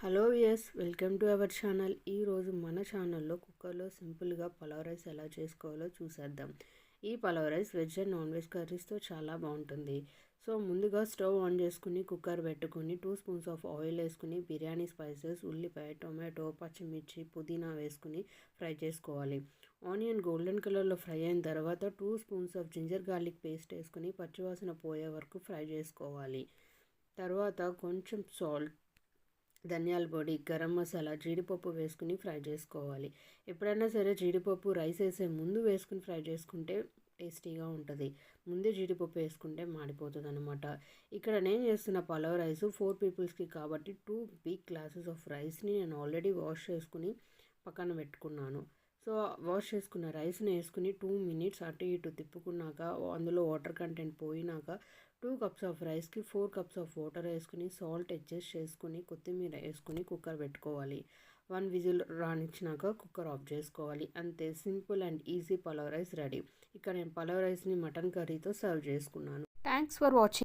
Hello welcome to our channel. ఈరోజు మన ఛానల్లో కుక్కర్లో సింపుల్గా పలావ్ రైస్ ఎలా చేసుకోవాలో చూసేద్దాం. ఈ pulao rice veg and non veg కర్రీస్తో చాలా బాగుంటుంది. సో ముందుగా స్టవ్ ఆన్ చేసుకుని కుక్కర్ పెట్టుకుని 2 స్పూన్స్ ఆఫ్ ఆయిల్ వేసుకుని బిర్యానీ స్పైసెస్, ఉల్లిపాయ, టొమాటో, పచ్చిమిర్చి, పుదీనా వేసుకుని ఫ్రై చేసుకోవాలి. ఆనియన్ గోల్డెన్ కలర్లో ఫ్రై అయిన తర్వాత 2 spoons of ginger garlic paste వేసుకుని పచ్చివాసన పోయే వరకు ఫ్రై చేసుకోవాలి. తర్వాత కొంచెం సాల్ట్, ధనియాల పొడి, గరం మసాలా, జీడిపప్పు వేసుకుని ఫ్రై చేసుకోవాలి. ఎప్పుడైనా సరే జీడిపప్పు రైస్ వేసే ముందు వేసుకుని ఫ్రై చేసుకుంటే టేస్టీగా ఉంటుంది. ముందే జీడిపప్పు వేసుకుంటే మాడిపోతుంది అనమాట. ఇక్కడ నేను చేస్తున్న పలావ్ రైస్ 4 పీపుల్స్కి కాబట్టి 2 బిగ్ గ్లాసెస్ ఆఫ్ రైస్ని నేను ఆల్రెడీ వాష్ చేసుకుని పక్కన పెట్టుకున్నాను. సో వాష్ చేసుకున్న రైస్ని వేసుకుని 2 మినిట్స్ అటు ఇటు తిప్పుకున్నాక అందులో వాటర్ కంటెంట్ పోయినాక 2 కప్స్ ఆఫ్ రైస్కి 4 కప్స్ ఆఫ్ వాటర్ వేసుకుని సాల్ట్ అడ్జస్ట్ చేసుకుని కొత్తిమీర వేసుకుని కుక్కర్ పెట్టుకోవాలి. 1 విజిల్ రానిచ్చినాక కుక్కర్ ఆఫ్ చేసుకోవాలి. అంతే, simple and easy pulao rice ready. ఇక్కడ నేను పలావ్ రైస్ని మటన్ కర్రీతో సర్వ్ చేసుకున్నాను. Thanks for watching.